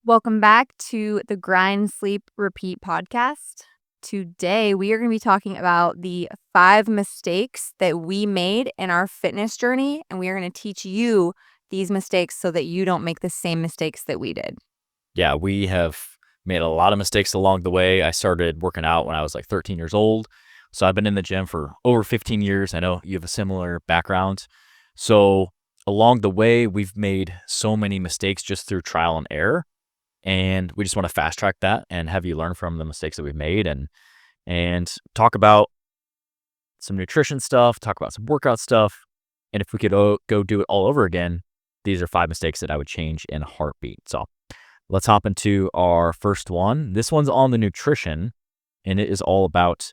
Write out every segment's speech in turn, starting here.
Welcome back to the Grind, Sleep, Repeat podcast. Today, we are going to be talking about the 5 mistakes that we made in our fitness journey, and we are going to teach you these mistakes so that you don't make the same mistakes that we did. Yeah, we have made a lot of mistakes along the way. I started working out when I was like 13 years old. So I've been in the gym for over 15 years. I know you have a similar background. So along the way, we've made so many mistakes just through trial and error. And we just want to fast track that and have you learn from the mistakes that we've made and talk about some nutrition stuff, talk about some workout stuff. And if we could go do it all over again, these are 5 mistakes that I would change in a heartbeat. So let's hop into our first one. This one's on the nutrition, and it is all about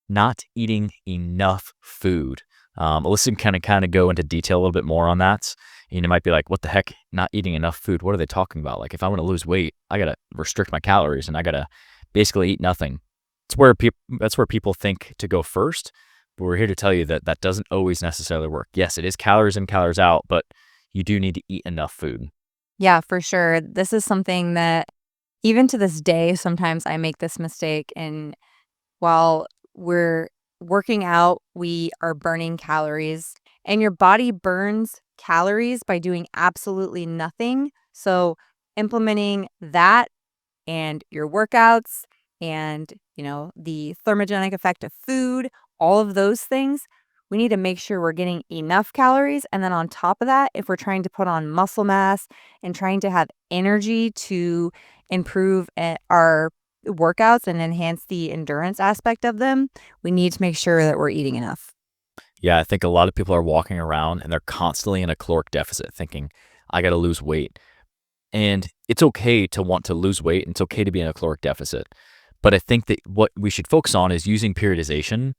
not eating enough food. Alyssa can kind of go into detail a little bit more on that. And you might be like, what the heck, not eating enough food? What are they talking about? Like, if I want to lose weight, I got to restrict my calories and I got to basically eat nothing. That's where people think to go first. But we're here to tell you that that doesn't always necessarily work. Yes, it is calories in, calories out, but you do need to eat enough food. Yeah, for sure. This is something that even to this day, sometimes I make this mistake. And while we're working out, we are burning calories, and your body burns calories by doing absolutely nothing. So implementing that and your workouts and, the thermogenic effect of food, all of those things, we need to make sure we're getting enough calories. And then on top of that, if we're trying to put on muscle mass and trying to have energy to improve our workouts and enhance the endurance aspect of them, we need to make sure that we're eating enough. Yeah, I think a lot of people are walking around and they're constantly in a caloric deficit thinking, I got to lose weight. And it's okay to want to lose weight and it's okay to be in a caloric deficit. But I think that what we should focus on is using periodization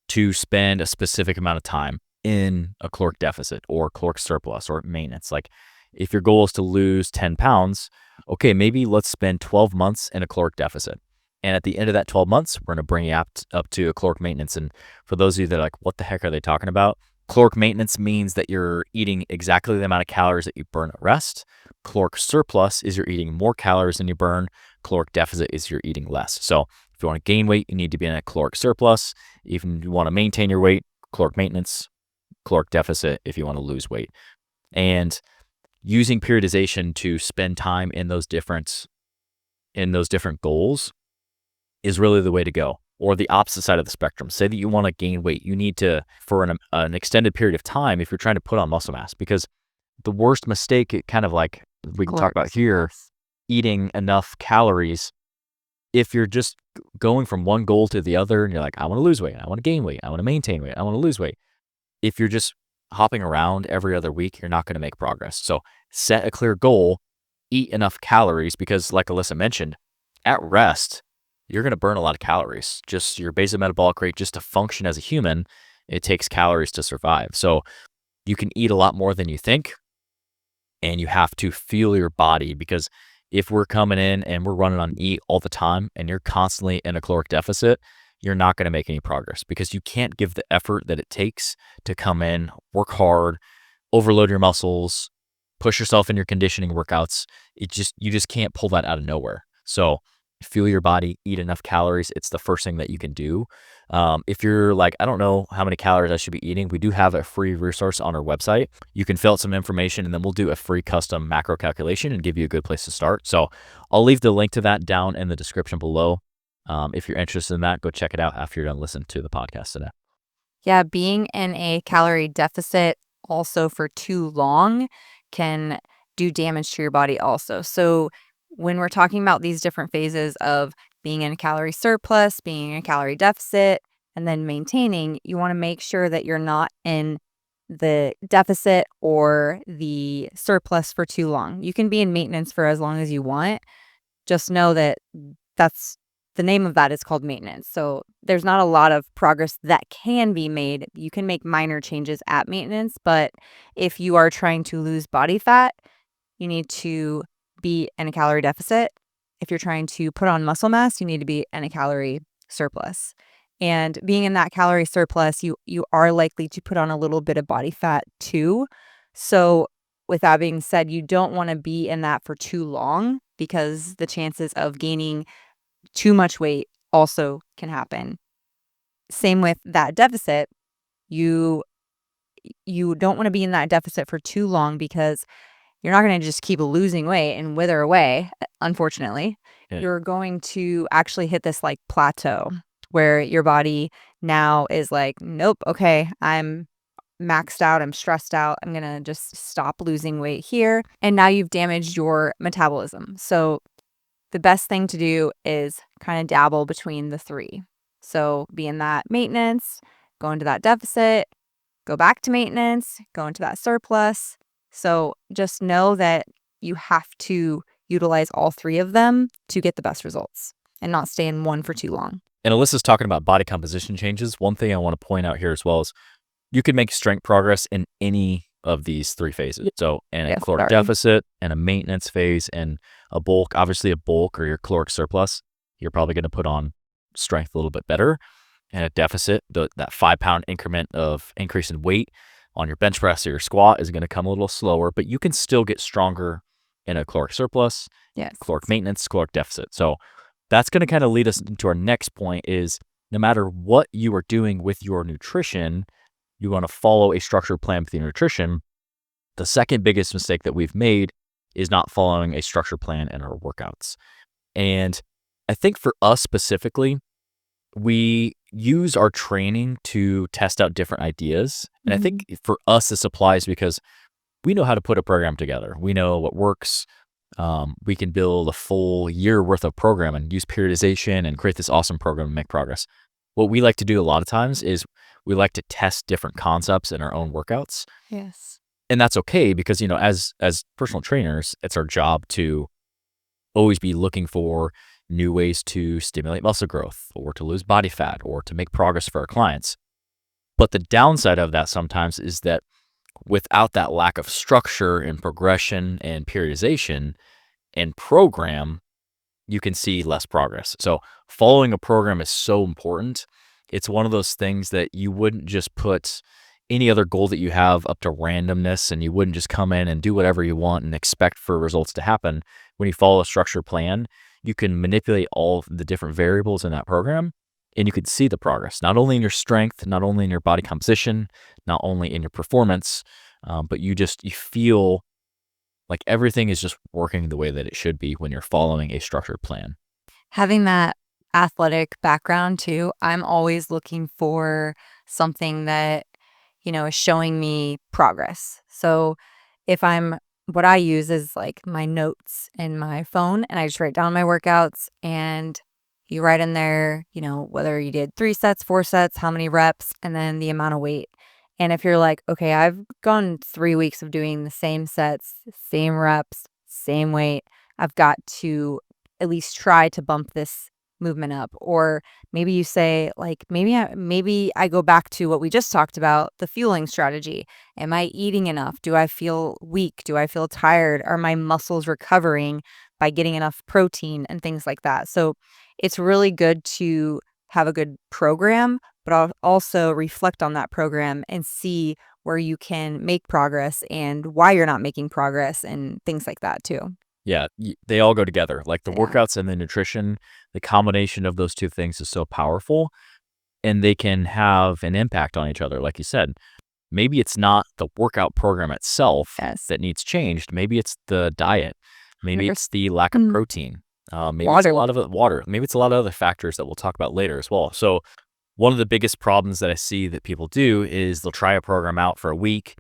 to spend a specific amount of time in a caloric deficit or caloric surplus or maintenance. Like if your goal is to lose 10 pounds, okay, maybe let's spend 12 months in a caloric deficit. And at the end of that 12 months, we're going to bring you up to a caloric maintenance. And for those of you that are like, what the heck are they talking about? Caloric maintenance means that you're eating exactly the amount of calories that you burn at rest. Caloric surplus is you're eating more calories than you burn. Caloric deficit is you're eating less. So if you want to gain weight, you need to be in a caloric surplus. Even if you want to maintain your weight, caloric maintenance, caloric deficit if you want to lose weight. And using periodization to spend time in those different goals is really the way to go. Or the opposite side of the spectrum. Say that you want to gain weight. You need to, for an extended period of time, if you're trying to put on muscle mass, because the worst mistake, kind of like we can talk about here, eating enough calories. If you're just going from one goal to the other and you're like, I want to lose weight, I want to gain weight, I want to maintain weight, I want to lose weight. If you're just hopping around every other week, you're not going to make progress. So set a clear goal, eat enough calories, because like Alyssa mentioned, at rest, you're going to burn a lot of calories. Just your basal metabolic rate, just to function as a human, it takes calories to survive. So you can eat a lot more than you think, and you have to feel your body, because if we're coming in and we're running on E all the time and you're constantly in a caloric deficit, you're not going to make any progress, because you can't give the effort that it takes to come in, work hard, overload your muscles, push yourself in your conditioning workouts. You just can't pull that out of nowhere. So feel your body, eat enough calories. It's the first thing that you can do. If you're like, I don't know how many calories I should be eating, we do have a free resource on our website. You can fill out some information and then we'll do a free custom macro calculation and give you a good place to start. So I'll leave the link to that down in the description below. If you're interested in that, go check it out after you're done listening to the podcast today. Yeah, being in a calorie deficit also for too long can do damage to your body also. So when we're talking about these different phases of being in a calorie surplus, being in a calorie deficit, and then maintaining, you want to make sure that you're not in the deficit or the surplus for too long. You can be in maintenance for as long as you want. Just know that that's the name of that is called maintenance. So there's not a lot of progress that can be made. You can make minor changes at maintenance, but if you are trying to lose body fat, you need to be in a calorie deficit. If you're trying to put on muscle mass, you need to be in a calorie surplus. And being in that calorie surplus, you are likely to put on a little bit of body fat too. So with that being said, you don't want to be in that for too long, because the chances of gaining too much weight also can happen. Same with that deficit. You you don't want to be in that deficit for too long because you're not going to just keep losing weight and wither away, unfortunately. Yeah. You're going to actually hit this like plateau where your body now is like, nope, okay, I'm maxed out, I'm stressed out, I'm going to just stop losing weight here. And now you've damaged your metabolism. So the best thing to do is kind of dabble between the three. So be in that maintenance, go into that deficit, go back to maintenance, go into that surplus. So just know that you have to utilize all three of them to get the best results and not stay in one for too long. And Alyssa's talking about body composition changes. One thing I want to point out here as well is you can make strength progress in any of these three phases. So in a Yes, caloric sorry. deficit and a maintenance phase and a bulk, obviously a bulk or your caloric surplus, you're probably going to put on strength a little bit better. And a deficit, that 5-pound increment of increase in weight on your bench press or your squat is going to come a little slower, but you can still get stronger in a caloric surplus, Yes. caloric maintenance, caloric deficit. So that's going to kind of lead us into our next point is no matter what you are doing with your nutrition, you want to follow a structured plan with your nutrition. The second biggest mistake that we've made is not following a structured plan in our workouts. And I think for us specifically, we use our training to test out different ideas. And I think for us, this applies because we know how to put a program together. We know what works. We can build a full year worth of program and use periodization and create this awesome program and make progress. What we like to do a lot of times is we like to test different concepts in our own workouts. Yes. And that's okay because, as personal trainers, it's our job to always be looking for new ways to stimulate muscle growth or to lose body fat or to make progress for our clients. But the downside of that sometimes is that without that lack of structure and progression and periodization and program, you can see less progress. So following a program is so important. It's one of those things that you wouldn't just put any other goal that you have up to randomness, and you wouldn't just come in and do whatever you want and expect for results to happen. When you follow a structured plan, you can manipulate all the different variables in that program and you can see the progress, not only in your strength, not only in your body composition, not only in your performance, but you feel like everything is just working the way that it should be when you're following a structured plan. Having that athletic background too, I'm always looking for something that, is showing me progress. So what I use is like my notes in my phone and I just write down my workouts and you write in there, whether you did 3 sets, 4 sets, how many reps, and then the amount of weight. And if you're like, okay, I've gone 3 weeks of doing the same sets, same reps, same weight, I've got to at least try to bump this movement up. Or maybe you say like, maybe I go back to what we just talked about, the fueling strategy. Am I eating enough? Do I feel weak? Do I feel tired? Are my muscles recovering by getting enough protein and things like that? So it's really good to have a good program, but I'll also reflect on that program and see where you can make progress and why you're not making progress and things like that too. Yeah, they all go together. Like the Yeah. workouts and the nutrition, the combination of those two things is so powerful and they can have an impact on each other. Like you said, maybe it's not the workout program itself Yes. that needs changed. Maybe it's the diet. Maybe it's the lack of 100%. protein. Maybe it's a Water. lot of water. Maybe it's a lot of other factors that we'll talk about later as well. So one of the biggest problems that I see that people do is they'll try a program out for a week.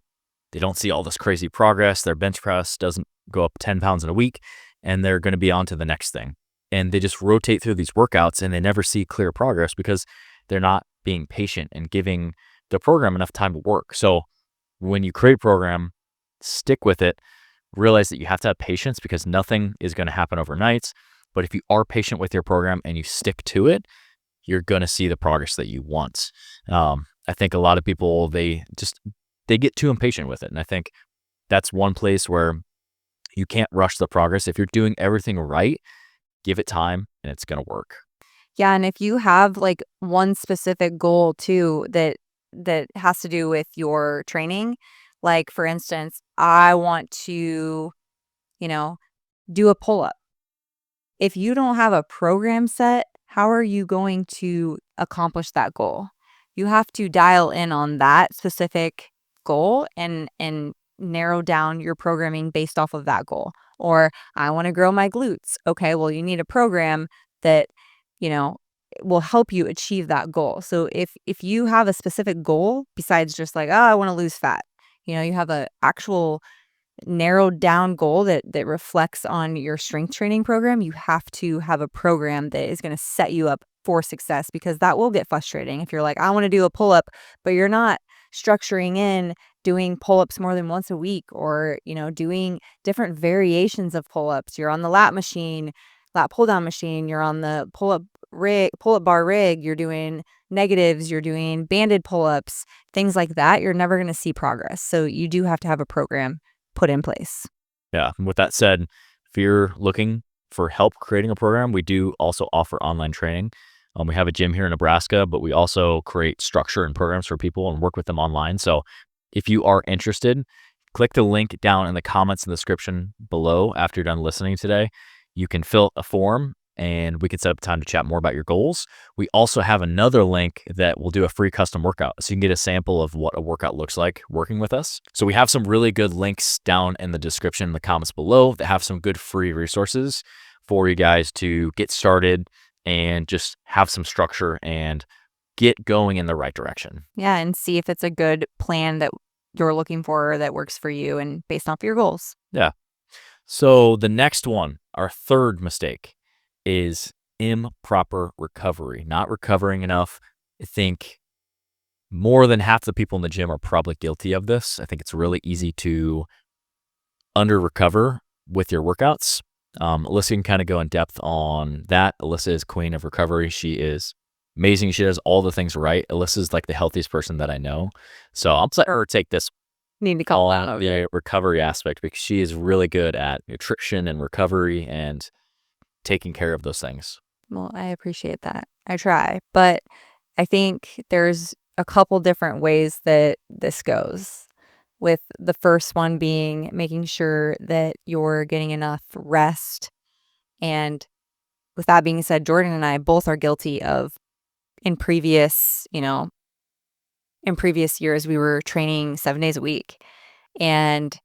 They don't see all this crazy progress. Their bench press doesn't go up 10 pounds in a week, and they're going to be on to the next thing. And they just rotate through these workouts and they never see clear progress because they're not being patient and giving the program enough time to work. So when you create a program, stick with it, realize that you have to have patience because nothing is going to happen overnight. But if you are patient with your program and you stick to it, you're going to see the progress that you want. I think a lot of people, they get too impatient with it. And I think that's one place where you can't rush the progress. If you're doing everything right, give it time and it's going to work. Yeah, and if you have like one specific goal too that has to do with your training, like for instance, I want to, you know, do a pull-up. if you don't have a program set, how are you going to accomplish that goal? You have to dial in on that specific goal and narrow down your programming based off of that goal. Or I want to grow my glutes. Okay, well you need a program that, you know, will help you achieve that goal. So if you have a specific goal besides just like, oh, I want to lose fat, you have a actual narrowed down goal that reflects on your strength training program, you have to have a program that is going to set you up for success, because that will get frustrating if you're like, I want to do a pull up, but you're not structuring in doing pull ups more than once a week, or, doing different variations of pull ups. You're on the lat pull down machine, you're on the pull up bar rig, you're doing negatives, you're doing banded pull ups, things like that. You're never going to see progress. So you do have to have a program put in place. Yeah. And with that said, if you're looking for help creating a program, we do also offer online training. We have a gym here in Nebraska, but we also create structure and programs for people and work with them online. So if you are interested, click the link down in the comments in the description below after you're done listening today. You can fill a form and we can set up time to chat more about your goals. We also have another link that will do a free custom workout, so you can get a sample of what a workout looks like working with us. So we have some really good links down in the description in the comments below that have some good free resources for you guys to get started and just have some structure and get going in the right direction. Yeah, and see if it's a good plan that you're looking for or that works for you and based off your goals. Yeah. So the next one, our third mistake, is improper recovery, not recovering enough. I think more than half the people in the gym are probably guilty of this. I think it's really easy to under recover with your workouts. Alyssa can kind of go in depth on that. Alyssa is queen of recovery. She is amazing. She does all the things right. Alyssa is like the healthiest person that I know. So I'll let her take this Need to call out. the recovery aspect, because she is really good at nutrition and recovery and taking care of those things. Well, I appreciate that. I try, but I think there's a couple different ways that this goes. With the first one being making sure that you're getting enough rest. And with that being said, Jordan and I both are guilty of in previous years, we were training 7 days a week. And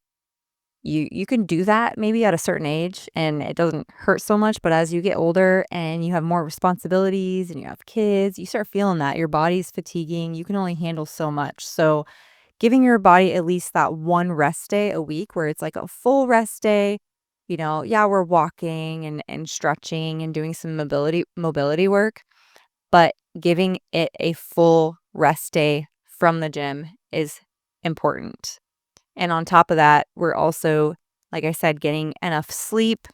you can do that maybe at a certain age and it doesn't hurt so much, but as you get older and you have more responsibilities and you have kids, you start feeling that your body's fatiguing. You can only handle so much. So giving your body at least that one rest day a week where it's like a full rest day, yeah, we're walking and stretching and doing some mobility work, but giving it a full rest day from the gym is important. And on top of that, we're also, like I said, getting enough sleep,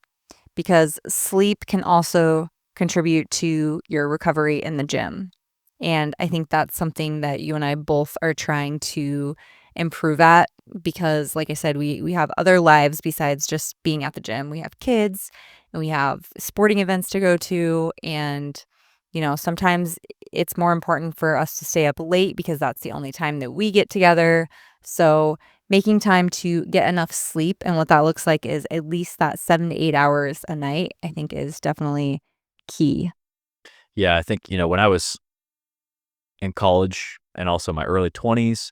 because sleep can also contribute to your recovery in the gym. And I think that's something that you and I both are trying to improve at, because like I said, we have other lives besides just being at the gym. We have kids and we have sporting events to go to, and sometimes it's more important for us to stay up late because that's the only time that we get together. So making time to get enough sleep, and what that looks like is at least that 7 to 8 hours a night, I think is definitely key. Yeah, I think, when I was in college and also my early 20s,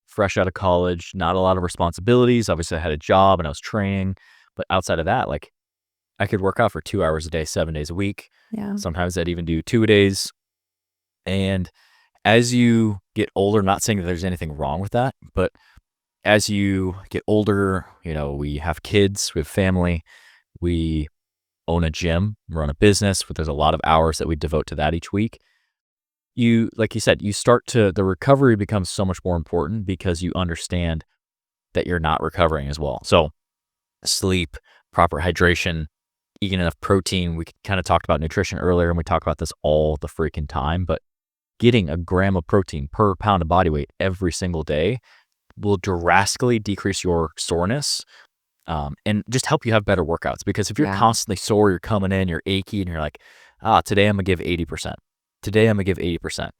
fresh out of college, not a lot of responsibilities. Obviously, I had a job and I was training, but outside of that, like, I could work out for 2 hours a day, 7 days a week. Yeah. Sometimes I'd even do 2 days. And as you get older, not saying that there's anything wrong with that, but as you get older, we have kids, we have family, we own a gym, run a business, but there's a lot of hours that we devote to that each week. Like you said, the recovery becomes so much more important because you understand that you're not recovering as well. So sleep, proper hydration, eating enough protein. We kind of talked about nutrition earlier and we talk about this all the freaking time, but getting a gram of protein per pound of body weight every single day will drastically decrease your soreness, and just help you have better workouts. Because if you're Yeah. constantly sore, you're coming in, you're achy, and you're like, today I'm going to give 80%. Today I'm going to give 80%.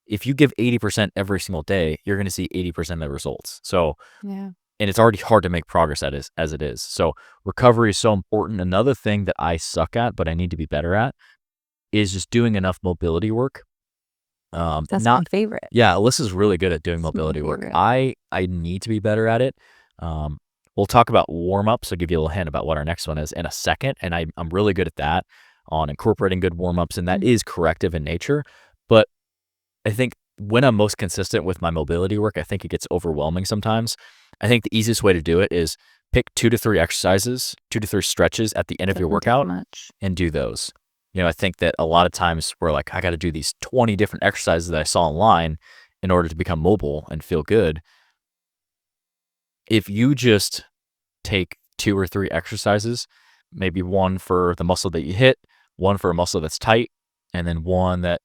If you give 80% every single day, you're going to see 80% of the results. So Yeah. and it's already hard to make progress as it is. So recovery is so important. Another thing that I suck at, but I need to be better at, is just doing enough mobility work. That's my Not favorite. Yeah, Alyssa's really good at doing It's my mobility work. favorite. I need to be better at it. Um, we'll talk about warm-ups. I'll give you a little hint about what our next one is in a second, and I'm really good at that, on incorporating good warm-ups, and that Mm. is corrective in nature. But I think when I'm most consistent with my mobility work, I think it gets overwhelming sometimes. I think the easiest way to do it is pick 2 to 3 exercises, 2 to 3 stretches at the end of your Doesn't take workout much. and do those. I think that a lot of times we're like, I got to do these 20 different exercises that I saw online in order to become mobile and feel good. If you just take 2 or 3 exercises, maybe one for the muscle that you hit, one for a muscle that's tight, and then one that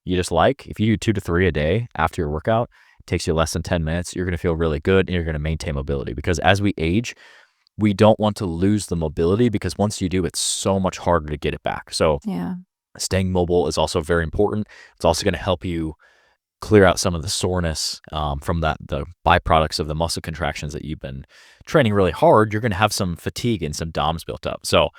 you just like. If you do 2 to 3 a day after your workout, it takes you less than 10 minutes. You're going to feel really good and you're going to maintain mobility, because as we age, we don't want to lose the mobility, because once you do, it's so much harder to get it back. So Yeah. staying mobile is also very important. It's also going to help you clear out some of the soreness from the byproducts of the muscle contractions that you've been training really hard. You're going to have some fatigue and some DOMS built up. So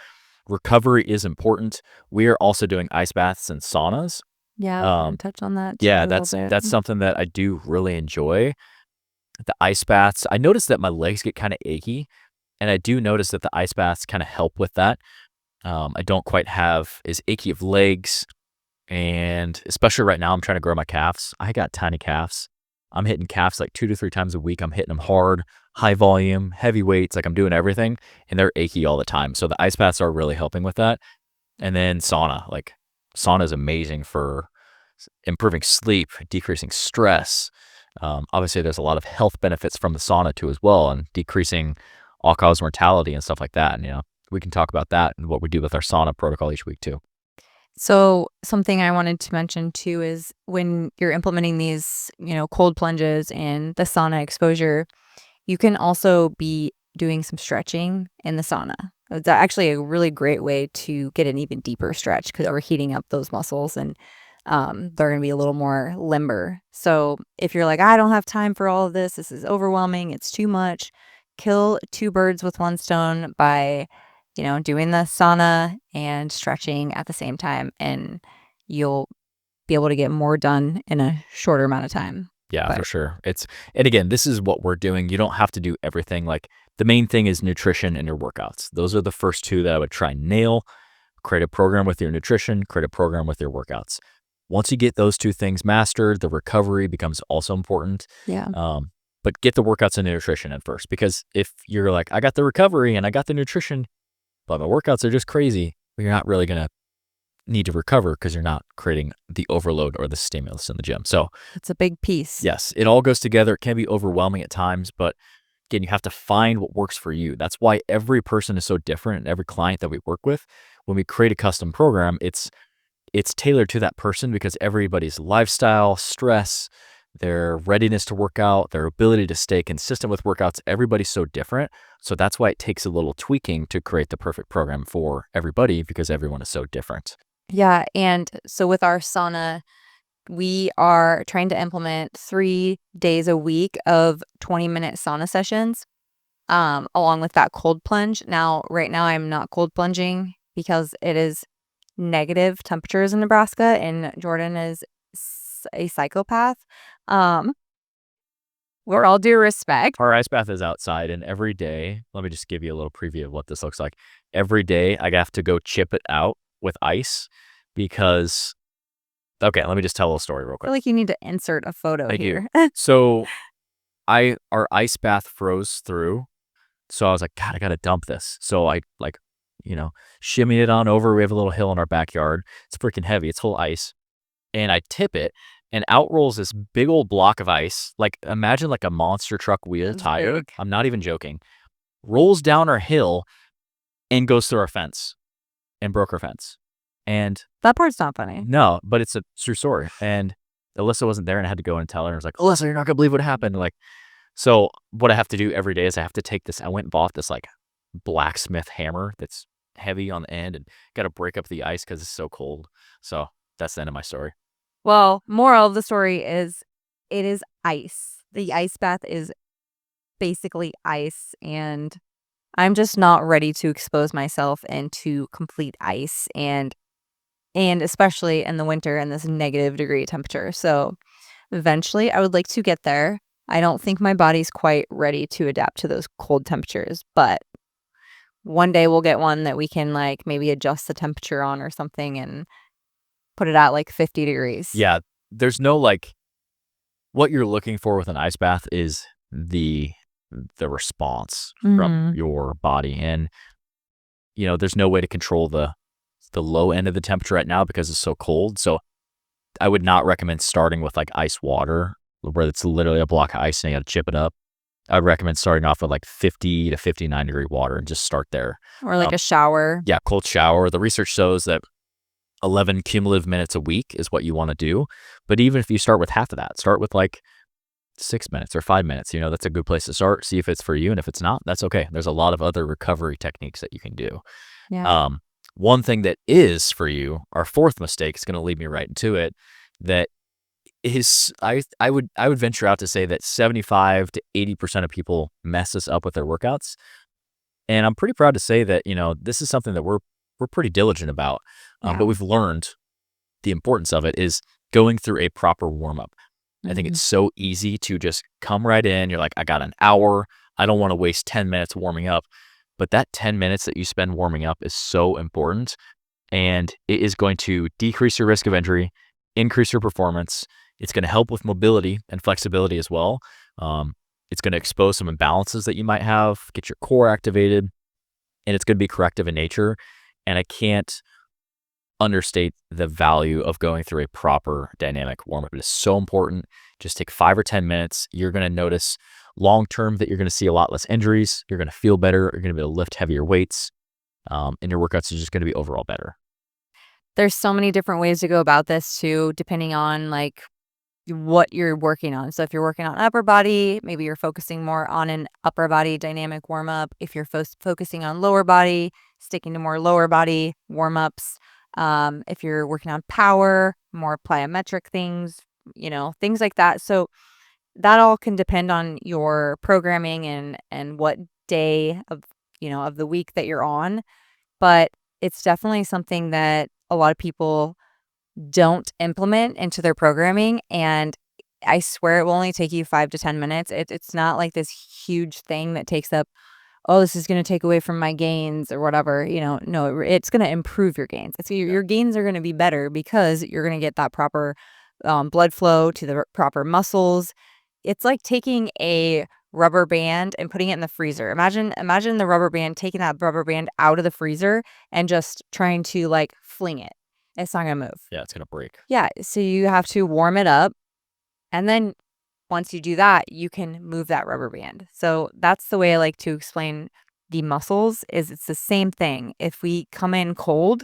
recovery is important. We are also doing ice baths and saunas. Yeah, I was gonna Um, touch on that too yeah, a little that's bit. that's something that I do really enjoy. The ice baths, I noticed that my legs get kind of achy, and I do notice that the ice baths kind of help with that. I don't quite have as achy of legs, and especially right now, I'm trying to grow my calves. I got tiny calves. I'm hitting calves like 2 to 3 times a week. I'm hitting them hard, high volume, heavy weights, like I'm doing everything, and they're achy all the time. So the ice baths are really helping with that. And then sauna, like sauna is amazing for improving sleep, decreasing stress. Obviously, there's a lot of health benefits from the sauna too, as well, and decreasing all-cause mortality and stuff like that. And we can talk about that and what we do with our sauna protocol each week too. So something I wanted to mention too is when you're implementing these, cold plunges and the sauna exposure, you can also be doing some stretching in the sauna. It's actually a really great way to get an even deeper stretch because we're heating up those muscles and they're going to be a little more limber. So if you're like, I don't have time for all of this, this is overwhelming, it's too much, kill two birds with one stone by, doing the sauna and stretching at the same time, and you'll be able to get more done in a shorter amount of time. Yeah, But for sure. And again, this is what we're doing. You don't have to do everything. Like, the main thing is nutrition and your workouts. Those are the first two that I would try and nail. Create a program with your nutrition, create a program with your workouts. Once you get those two things mastered, the recovery becomes also important. yeah, Um, but get the workouts and the nutrition at first, because if you're like, I got the recovery and I got the nutrition, but my workouts are just crazy, well, you're not really going to need to recover because you're not creating the overload or the stimulus in the gym. So it's a big piece. yes, it all goes together. It can be overwhelming at times, but again, you have to find what works for you. That's why every person is so different, and every client that we work with, when we create a custom program, it's tailored to that person, because everybody's lifestyle, stress, their readiness to work out, their ability to stay consistent with workouts, everybody's so different. So that's why it takes a little tweaking to create the perfect program for everybody, because everyone is so different. Yeah, and so with our sauna, we are trying to implement 3 days a week of 20-minute sauna sessions, along with that cold plunge. Now, right now, I'm not cold plunging because it is negative temperatures in Nebraska, and Jordan is a psychopath. Um, with all due respect. Our ice bath is outside, and every day, let me just give you a little preview of what this looks like. Every day, I have to go chip it out with ice because, okay, let me just tell a little story real I feel quick. like you need to insert a photo I do. here. So our ice bath froze through. So I was like, God, I got to dump this. So I you know, shimmy it on over. We have a little hill in our backyard. It's freaking heavy. It's full of ice. And I tip it, and out rolls this big old block of ice. Like, imagine like a monster truck wheel It's tire. big. I'm not even joking. Rolls down our hill and goes through our fence and broke our fence. And That part's not funny. no, but it's a true story. And Alyssa wasn't there, and I had to go and tell her. I was like, Alyssa, you're not gonna believe what happened. Like, so what I have to do every day is I have to take this. I went and bought this like blacksmith hammer that's heavy on the end, and got to break up the ice because it's so cold. So that's the end of my story. Well, moral of the story is it is ice. The ice bath is basically ice, and I'm just not ready to expose myself into complete ice and especially in the winter in this negative degree temperature. So eventually I would like to get there. I don't think my body's quite ready to adapt to those cold temperatures, but one day we'll get one that we can like maybe adjust the temperature on or something and put it at like 50 degrees. Yeah, there's no like what you're looking for with an ice bath is the response from Mhm. your body, and there's no way to control the low end of the temperature right now because it's so cold. So I would not recommend starting with like ice water where it's literally a block of ice and you got to chip it up. I would recommend starting off with like 50 to 59-degree water and just start there. Or like Um, a shower. yeah, cold shower. The research shows that 11 cumulative minutes a week is what you want to do. But even if you start with half of that, start with like 6 minutes or 5 minutes, that's a good place to start. See if it's for you. And if it's not, that's okay. There's a lot of other recovery techniques that you can do. Yeah. Um, One thing that is for you, our fourth mistake is going to lead me right into it. That is, I would venture out to say that 75 to 80% of people mess this up with their workouts. And I'm pretty proud to say that, this is something that we're pretty diligent about. But Yeah. we've learned the importance of it is going through a proper warm up. I think Mhm. it's so easy to just come right in. You're like, I got an hour. I don't want to waste 10 minutes warming up. But that 10 minutes that you spend warming up is so important. And it is going to decrease your risk of injury, increase your performance. It's going to help with mobility and flexibility as well. Um, it's going to expose some imbalances that you might have, get your core activated, and it's going to be corrective in nature. And I can't understate the value of going through a proper dynamic warm up. It is so important. Just take 5 or 10 minutes. You're going to notice long term that you're going to see a lot less injuries. You're going to feel better. You're going to be able to lift heavier weights. And your workouts are just going to be overall better. There's so many different ways to go about this too, depending on like what you're working on. So if you're working on upper body, maybe you're focusing more on an upper body dynamic warm up. If you're focusing on lower body, sticking to more lower body warm ups. If you're working on power, more plyometric things, things like that. So that all can depend on your programming and what day of the week that you're on. But it's definitely something that a lot of people don't implement into their programming, and I swear it will only take you 5 to 10 minutes. It's not like this huge thing that takes up, "Oh, this is gonna take away from my gains," or whatever, no, it's gonna improve your gains. It's your gains are gonna be better because you're gonna get that proper, blood flow to the proper muscles. It's like taking a rubber band and putting it in the freezer. Imagine the rubber band taking that rubber band out of the freezer and just trying to, like, fling it. It's not gonna move. Yeah, it's going to break. Yeah, so you have to warm it up, and then once you do that, you can move that rubber band. So that's the way I like to explain the muscles is it's the same thing. If we come in cold,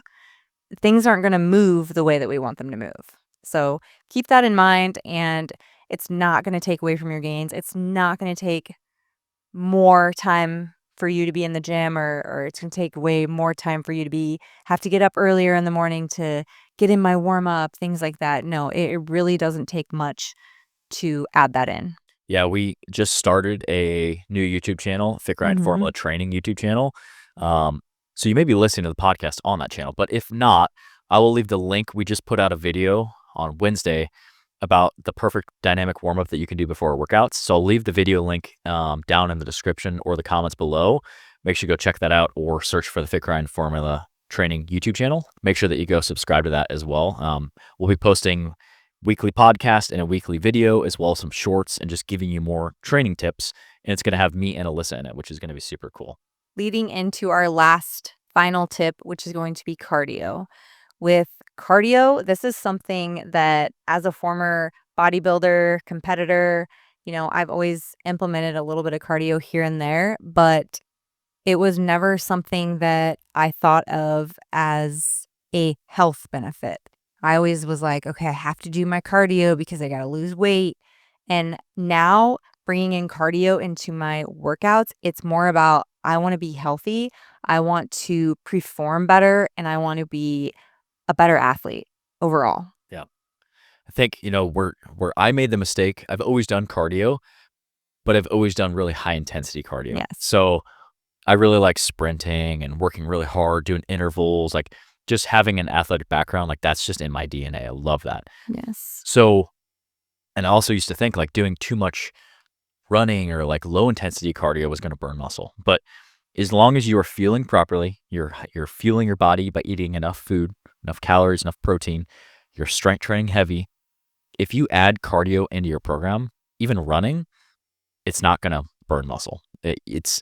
things aren't going to move the way that we want them to move. So keep that in mind, and it's not going to take away from your gains. It's not going to take more time for you to be in the gym, or it's gonna take way more time for you to have to get up earlier in the morning to get in my warm up, things like that. No, it really doesn't take much to add that in. Yeah, we just started a new YouTube channel, FitGrind Mhm. Formula Training YouTube channel. Um, so you may be listening to the podcast on that channel, but if not, I will leave the link. We just put out a video on Wednesday about the perfect dynamic warm up that you can do before workouts. So I'll leave the video link down in the description or the comments below. Make sure you go check that out or search for the FitGrind Formula Training YouTube channel. Make sure that you go subscribe to that as well. We'll be posting weekly podcast and a weekly video, as well as some shorts and just giving you more training tips. And it's going to have me and Alyssa in it, which is going to be super cool. Leading into our last final tip, which is going to be cardio. With cardio, this is something that as a former bodybuilder, competitor, I've always implemented a little bit of cardio here and there, but it was never something that I thought of as a health benefit. I always was like, "Okay, I have to do my cardio because I gotta lose weight." And now bringing in cardio into my workouts, it's more about I wanna be healthy, I want to perform better, and I want to be a better athlete overall. Yeah. I think, where I made the mistake, I've always done cardio, but I've always done really high intensity cardio. Yes. So I really like sprinting and working really hard, doing intervals, like just having an athletic background, like that's just in my DNA. I love that. Yes. So, and I also used to think like doing too much running or like low intensity cardio was going to burn muscle. But as long as you are feeling properly, you're fueling your body by eating enough food, enough calories, enough protein, you're strength training heavy. If you add cardio into your program, even running, it's not going to burn muscle. It's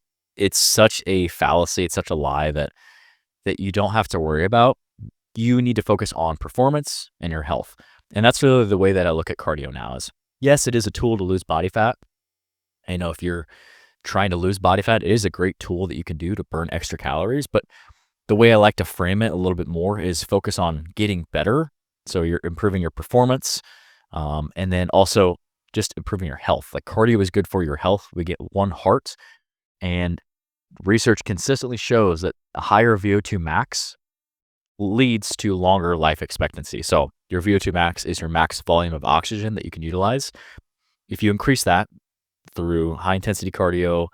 such a fallacy. It's such a lie that you don't have to worry about. You need to focus on performance and your health. And that's really the way that I look at cardio now is, yes, it is a tool to lose body fat. I know if you're trying to lose body fat, it is a great tool that you can do to burn extra calories. But the way I like to frame it a little bit more is focus on getting better. So you're improving your performance, and then also just improving your health. Like cardio is good for your health. We get one heart, and research consistently shows that a higher VO2 max leads to longer life expectancy. So your VO2 max is your max volume of oxygen that you can utilize. If you increase that through high intensity cardio,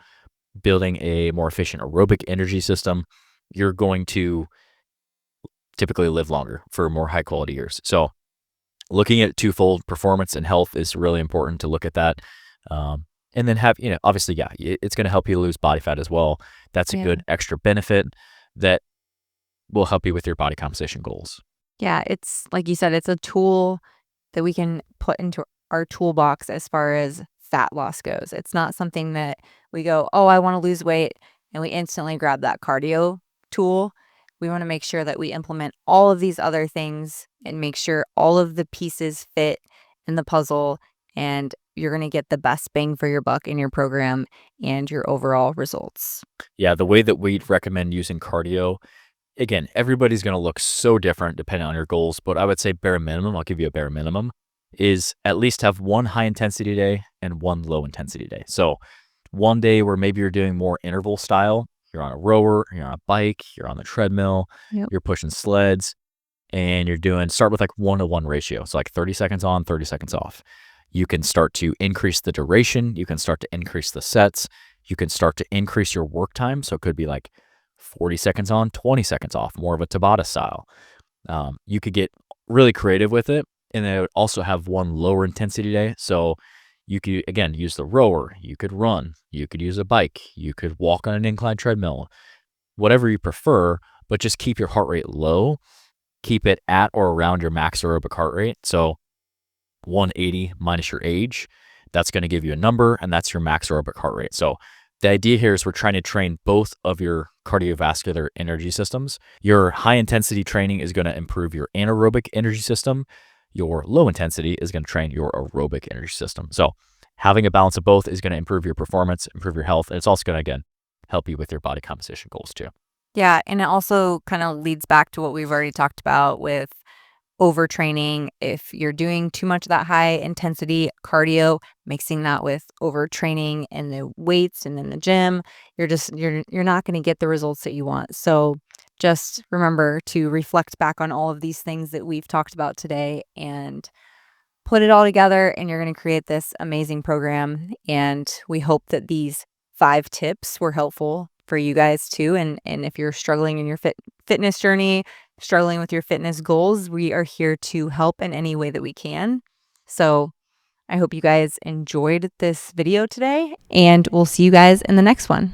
building a more efficient aerobic energy system, you're going to typically live longer for more high quality years. So looking at twofold performance and health is really important to look at that. And then have, obviously, yeah, it's going to help you lose body fat as well. That's a Yeah. good extra benefit that will help you with your body composition goals. Yeah, it's like you said, it's a tool that we can put into our toolbox as far as fat loss goes. It's not something that we go, "Oh, I wanna lose weight," and we instantly grab that cardio tool. We wanna make sure that we implement all of these other things and make sure all of the pieces fit in the puzzle, and you're gonna get the best bang for your buck in your program and your overall results. Yeah, the way that we'd recommend using cardio, again, everybody's going to look so different depending on your goals, but I would say bare minimum, I'll give you a bare minimum, is at least have one high intensity day and one low intensity day. So one day where maybe you're doing more interval style, you're on a rower, you're on a bike, you're on the treadmill, Yep. you're pushing sleds, and start with like 1-to-1 ratio. So like 30 seconds on, 30 seconds off. You can start to increase the duration. You can start to increase the sets. You can start to increase your work time. So it could be like 40 seconds on, 20 seconds off, more of a Tabata style. You could get really creative with it. And then it would also have one lower intensity day. So you could, again, use the rower. You could run. You could use a bike. You could walk on an inclined treadmill, whatever you prefer, but just keep your heart rate low. Keep it at or around your max aerobic heart rate. So 180 minus your age, that's going to give you a number, and that's your max aerobic heart rate. So the idea here is we're trying to train both of your cardiovascular energy systems. Your high intensity training is going to improve your anaerobic energy system. Your low intensity is going to train your aerobic energy system. So having a balance of both is going to improve your performance, improve your health, and it's also going to, again, help you with your body composition goals too. Yeah, and it also kind of leads back to what we've already talked about with overtraining. If you're doing too much of that high intensity cardio, mixing that with overtraining and the weights and in the gym, you're not going to get the results that you want. So just remember to reflect back on all of these things that we've talked about today and put it all together, and you're going to create this amazing program. And we hope that these 5 tips were helpful for you guys too. And if you're struggling in your fitness journey, struggling with your fitness goals, we are here to help in any way that we can. So I hope you guys enjoyed this video today, and we'll see you guys in the next one.